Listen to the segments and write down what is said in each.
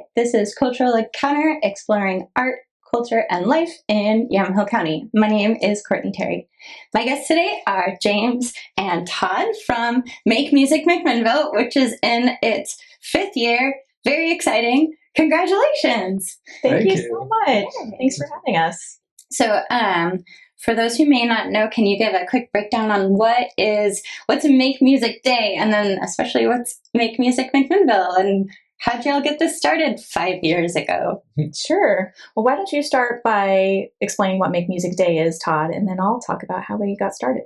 Hi, this is Cultural Encounter, exploring art, culture, and life in Yamhill County. My name is Courtney Terry. My guests today are James and Todd from Make Music McMinnville, which is in its 5th year. Very exciting. Congratulations. Thank you so much. Thanks for having us. So, for those who may not know, can you give a quick breakdown on what's a Make Music Day, and then especially what's Make Music McMinnville, and how'd y'all get this started 5 years ago? Sure. Well, why don't you start by explaining what Make Music Day is, Todd, and then I'll talk about how we got started.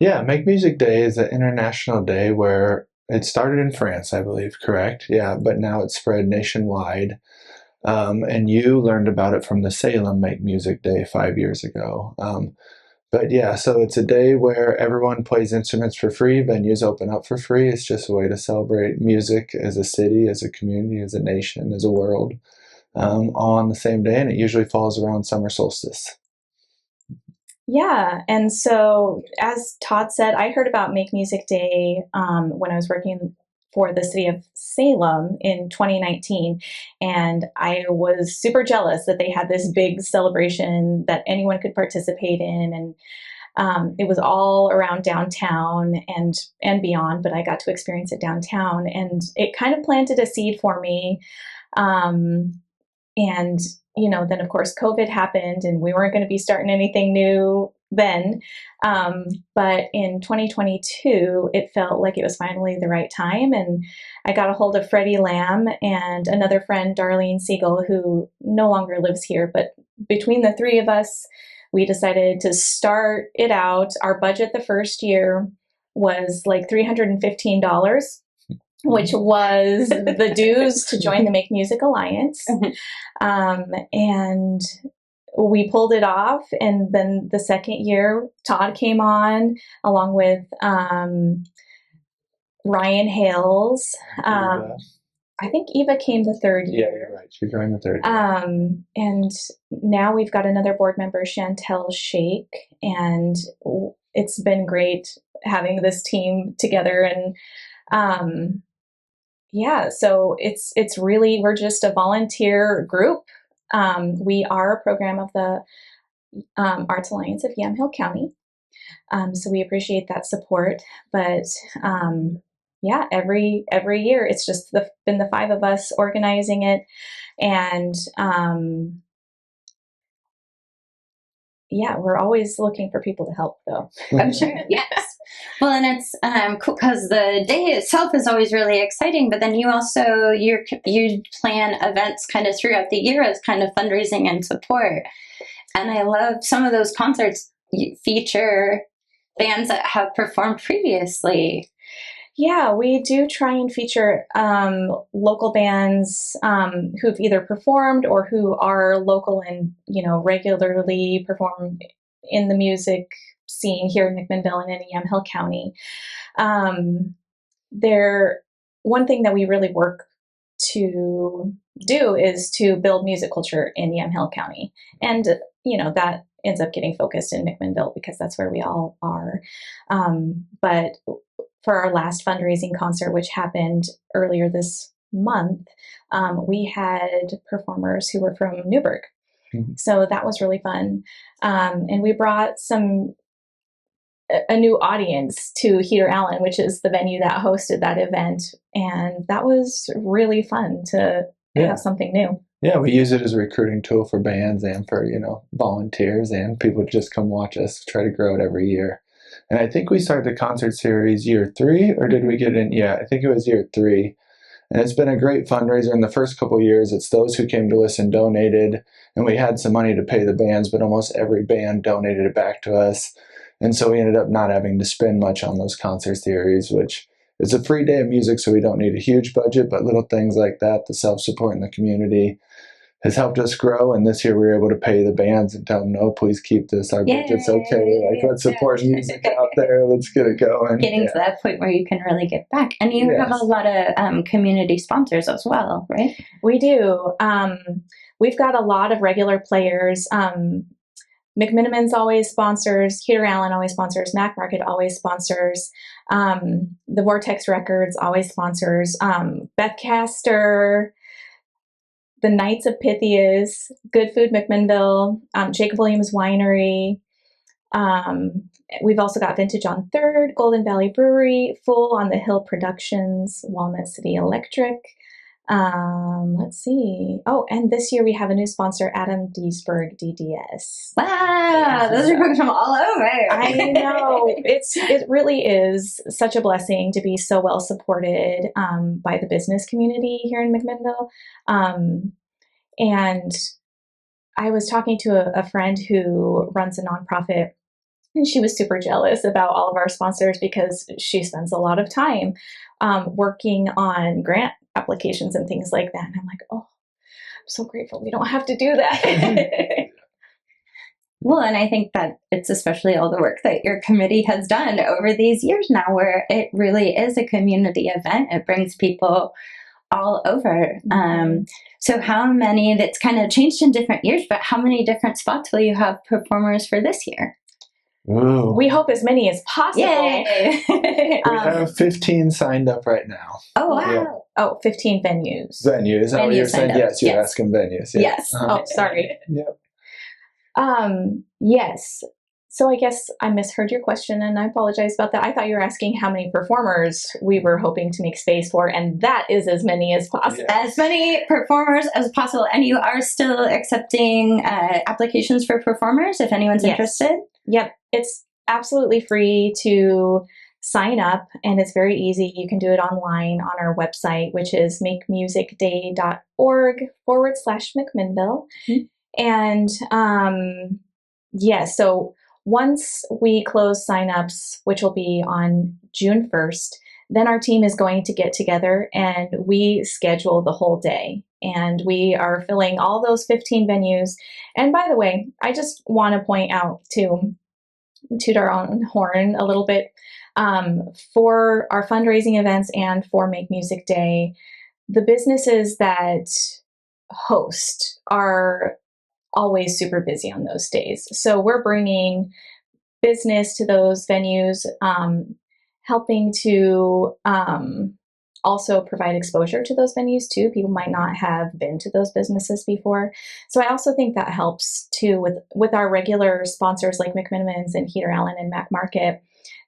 Yeah, Make Music Day is an international day where it started in France, I believe, correct? Yeah, but now it's spread nationwide. And you learned about it from the Salem Make Music Day 5 years ago. But yeah, so it's a day where everyone plays instruments for free. Venues open up for free. It's just a way to celebrate music as a city, as a community, as a nation, as a world, on the same day. And it usually falls around summer solstice. Yeah, and so as Todd said, I heard about Make Music Day when I was working for the city of Salem in 2019, and I was super jealous that they had this big celebration that anyone could participate in, and it was all around downtown and beyond, but I got to experience it downtown, and it kind of planted a seed for me. And then of course COVID happened, and we weren't going to be starting anything new then. But in 2022, it felt like it was finally the right time. And I got a hold of Freddie Lamb and another friend, Darlene Siegel, who no longer lives here. But between the three of us, we decided to start it out. Our budget the first year was like $315. Which was the dues to join the Make Music Alliance. And we pulled it off. And then the second year, Todd came on along with Ryan Hales. I think Eva came the third year. Yeah, you're right. She joined the third year. And now we've got another board member, Chantel Shake. And it's been great having this team together. And yeah, so it's really, we're just a volunteer group. We are a program of the Arts Alliance of Yamhill County. So we appreciate that support. But yeah, every year it's just been the 5 of us organizing it. And yeah, we're always looking for people to help, though. I'm sure, yes. Well, and it's cool because the day itself is always really exciting, but then you also, you plan events kind of throughout the year as kind of fundraising and support. And I love some of those concerts feature bands that have performed previously. Yeah, we do try and feature local bands who've either performed or who are local and, regularly perform in the music scene here in McMinnville and in Yamhill County. One thing that we really work to do is to build music culture in Yamhill County. And, that ends up getting focused in McMinnville because that's where we all are. But for our last fundraising concert, which happened earlier this month, we had performers who were from Newburgh. Mm-hmm. So that was really fun. And we brought a new audience to Heater Allen, which is the venue that hosted that event. And that was really fun to have something new. Yeah, we use it as a recruiting tool for bands and for, volunteers and people to just come watch us try to grow it every year. And I think we started the concert series year 3, or did we get in? Yeah, I think it was year 3. And it's been a great fundraiser. In the first couple of years, it's those who came to listen donated, and we had some money to pay the bands, but almost every band donated it back to us. And so we ended up not having to spend much on those concert series, which is a free day of music, so we don't need a huge budget, but little things like that, the self-support in the community, has helped us grow. And this year we were able to pay the bands and tell them, no, please keep this. Our budget's okay. Let's support music out there. Let's get it going. Getting to that point where you can really get back. And you have a lot of community sponsors as well, right? We do. We've got a lot of regular players. McMiniman's always sponsors. Heater Allen always sponsors. Mac Market always sponsors. The Vortex Records always sponsors. Beth Caster, the Knights of Pythias, Good Food McMinnville, Jacob Williams Winery. We've also got Vintage on 3rd, Golden Valley Brewery, Full on the Hill Productions, Walnut City Electric. Let's see. Oh, and this year we have a new sponsor, Adam Duisberg DDS. Wow, those are coming from all over. I know. It really is such a blessing to be so well supported by the business community here in McMinnville. And I was talking to a friend who runs a nonprofit, and she was super jealous about all of our sponsors because she spends a lot of time working on grant applications and things like that. And I'm like, oh, I'm so grateful we don't have to do that. Well, and I think that it's especially all the work that your committee has done over these years now, where it really is a community event. It brings people all over. So how many, that's kind of changed in different years, but how many different spots will you have performers for this year? Ooh. We hope as many as possible. Yay! We have 15 signed up right now. Oh, wow. Yeah. Oh, 15 venues. Venues. Is that what you're saying? Yes, you're Yes. asking venues. Yeah. Yes. Oh, sorry. Yep. Yes. So I guess I misheard your question, and I apologize about that. I thought you were asking how many performers we were hoping to make space for, and that is as many as possible. Yeah. As many performers as possible. And you are still accepting applications for performers if anyone's Yes. interested? Yep. It's absolutely free to sign up, and it's very easy. You can do it online on our website, which is makemusicday.org/McMinnville. And so once we close signups, which will be on June 1st, then our team is going to get together and we schedule the whole day. And we are filling all those 15 venues. And by the way, I just want to point out to toot our own horn a little bit, for our fundraising events and for Make Music Day, the businesses that host are always super busy on those days. So we're bringing business to those venues, helping to also provide exposure to those venues too. People might not have been to those businesses before. So I also think that helps too with our regular sponsors like McMinnville's and Heater Allen and Mac Market.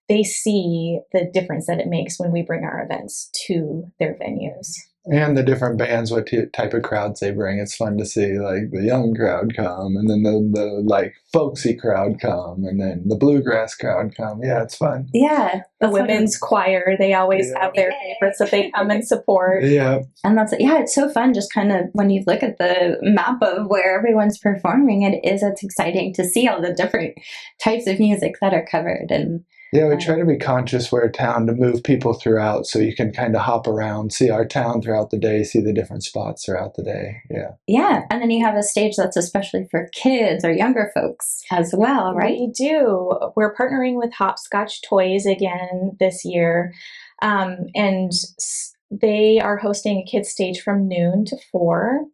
They see the difference that it makes when we bring our events to their venues. And the different bands, what type of crowds they bring. It's fun to see, like, the young crowd come, and then the like, folksy crowd come, and then the bluegrass crowd come. Yeah, it's fun. Yeah. The women's choir, they always have their favorites that they come and support. Yeah. And it's so fun just kind of when you look at the map of where everyone's performing, it's exciting to see all the different types of music that are covered. And yeah, we try to be conscious. We're a town to move people throughout, so you can kind of hop around, see our town throughout the day, see the different spots throughout the day. Yeah. Yeah, and then you have a stage that's especially for kids or younger folks as well, right? We do. We're partnering with Hopscotch Toys again this year, and they are hosting a kids stage from noon to 4.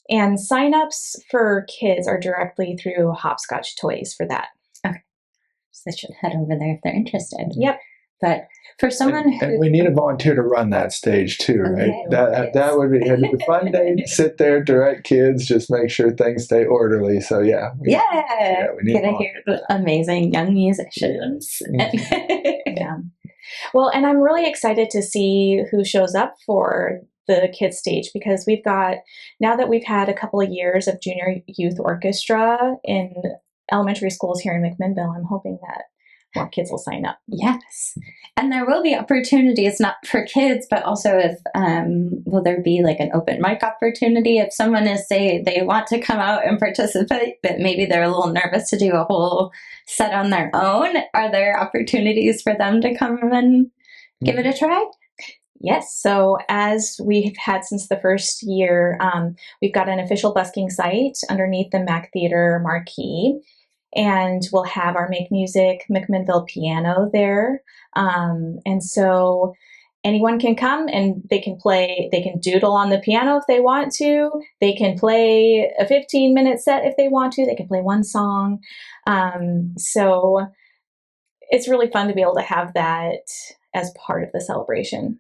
And signups for kids are directly through Hopscotch Toys for that. They should head over there if they're interested. Yep. But for someone and we need a volunteer to run that stage too, right? Okay. That would be a fun day to sit there, direct kids, just make sure things stay orderly. So we need get to hear the amazing young musicians. Yeah. Well, and I'm really excited to see who shows up for the kids stage, because now that we've had a couple of years of junior youth orchestra in elementary schools here in McMinnville, I'm hoping that more kids will sign up. Yes. And there will be opportunities, not for kids, but also if, will there be like an open mic opportunity if someone they want to come out and participate, but maybe they're a little nervous to do a whole set on their own? Are there opportunities for them to come and give it a try? Yes. So as we've had since the first year, we've got an official busking site underneath the Mac Theater marquee, and we'll have our Make Music McMinnville piano there. And so anyone can come and they can doodle on the piano if they want to. They can play a 15-minute set if they want to. They can play one song. So it's really fun to be able to have that as part of the celebration.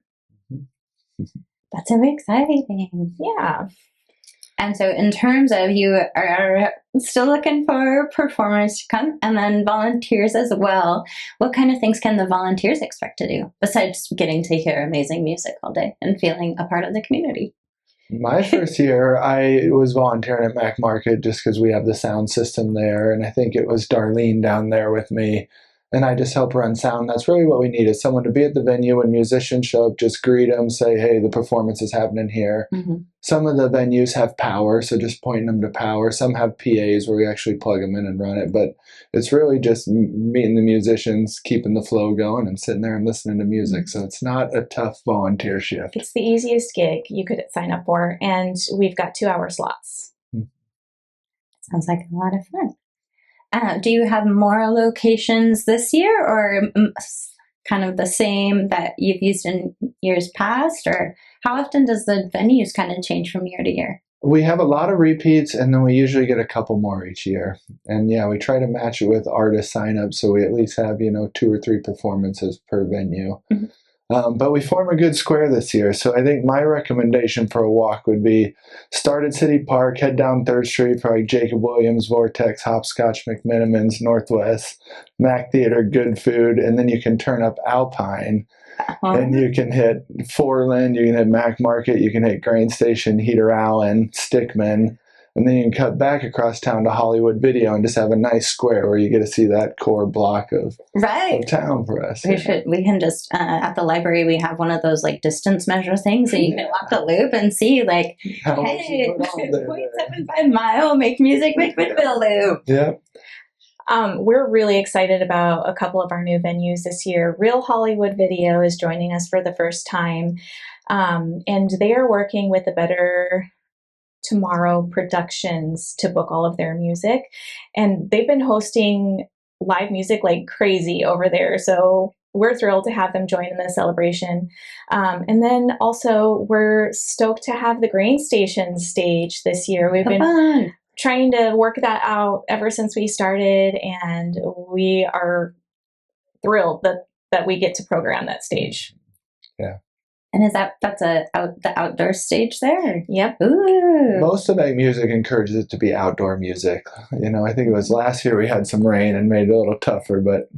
That's so exciting. Yeah. And so in terms of, you are still looking for performers to come and then volunteers as well, what kind of things can the volunteers expect to do besides getting to hear amazing music all day and feeling a part of the community? My first year, I was volunteering at Mac Market just because we have the sound system there. And I think it was Darlene down there with me. And I just help run sound. That's really what we need, is someone to be at the venue when musicians show up, just greet them, say, hey, the performance is happening here. Mm-hmm. Some of the venues have power, so just pointing them to power. Some have PAs where we actually plug them in and run it. But it's really just meeting the musicians, keeping the flow going, and sitting there and listening to music. So it's not a tough volunteer shift. It's the easiest gig you could sign up for, and we've got 2-hour slots. Sounds like a lot of fun. Do you have more locations this year, or kind of the same that you've used in years past? Or how often does the venues kind of change from year to year? We have a lot of repeats, and then we usually get a couple more each year. And yeah, we try to match it with artist signups, so we at least have, 2 or 3 performances per venue. Mm-hmm. But we form a good square this year. So I think my recommendation for a walk would be start at City Park, head down 3rd Street for like Jacob Williams, Vortex, Hopscotch, McMinnville's, Northwest, Mac Theater, Good Food, and then you can turn up Alpine. And you can hit Foreland, you can hit Mac Market, you can hit Grain Station, Heater Allen, Stickman, and then you can cut back across town to Hollywood Video and just have a nice square where you get to see that core block of town for us. We can just, at the library, we have one of those like distance measure things, and you can walk the loop and see like, hey, 0.75 mile Make Music McMinnville loop. Yeah. We're really excited about a couple of our new venues this year. Real Hollywood Video is joining us for the first time, and they are working with the Better Tomorrow Productions to book all of their music. And they've been hosting live music like crazy over there. So we're thrilled to have them join in the celebration. And then also we're stoked to have the Grain Station stage this year. We've been trying to work that out ever since we started, and we are thrilled that we get to program that stage. Yeah. And that's the outdoor stage there? Yep. Ooh. Most of Make Music encourages it to be outdoor music. I think it was last year we had some rain and made it a little tougher, but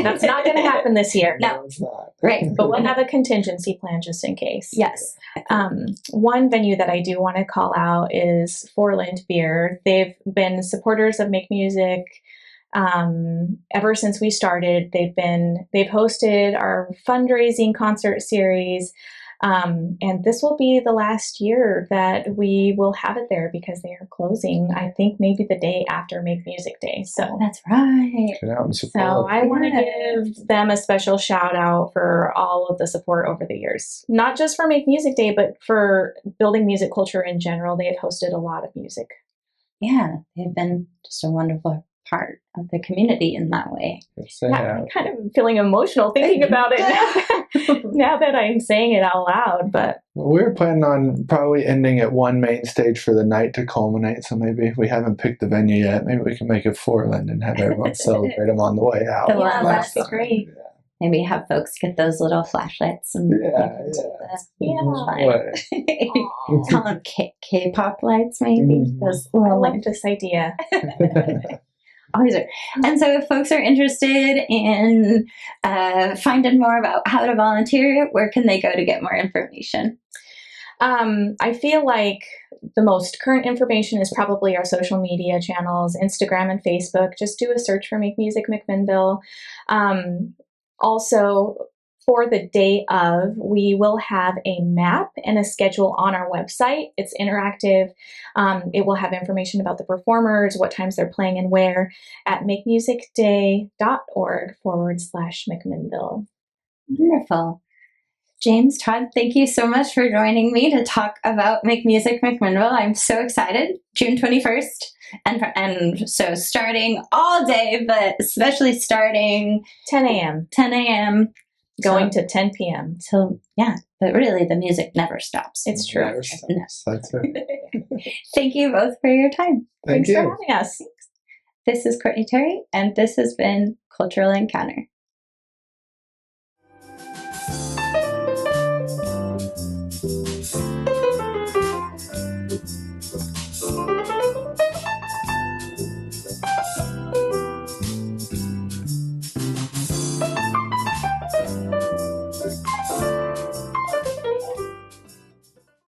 that's not going to happen this year. No, it's not. Right, but we'll have a contingency plan just in case. Yes. One venue that I do want to call out is Foreland Beer. They've been supporters of Make Music ever since we started. They've hosted our fundraising concert series. And this will be the last year that we will have it there because they are closing, I think, maybe the day after Make Music Day. So that's right. Get out and support. So I want to give them a special shout out for all of the support over the years, not just for Make Music Day, but for building music culture in general. They have hosted a lot of music. Yeah, they've been just a wonderful part of the community in that way. I'm kind of feeling emotional thinking about it now that I'm saying it out loud. But we're planning on probably ending at one main stage for the night to culminate. So maybe we haven't picked the venue yet. Maybe we can make it Foreland and have everyone celebrate them on the way out. Yeah, that'd be great. Yeah. Maybe have folks get those little flashlights and call them K-pop lights, maybe. Those I like this idea. Always are. And so if folks are interested in finding more about how to volunteer, where can they go to get more information? I feel like the most current information is probably our social media channels, Instagram and Facebook. Just do a search for Make Music McMinnville. Also, for the day of, we will have a map and a schedule on our website. It's interactive. It will have information about the performers, what times they're playing and where at makemusicday.org/McMinnville. Wonderful. James, Todd, thank you so much for joining me to talk about Make Music McMinnville. I'm so excited. June 21st. And so starting all day, but especially starting 10 a.m. 10 a.m. Going to 10 p.m. So, yeah, but really the music never stops. It's true. Never stops. That's it. Thank you both for your time. Thanks for having us. This is Courtney Terry, and this has been Cultural Encounter.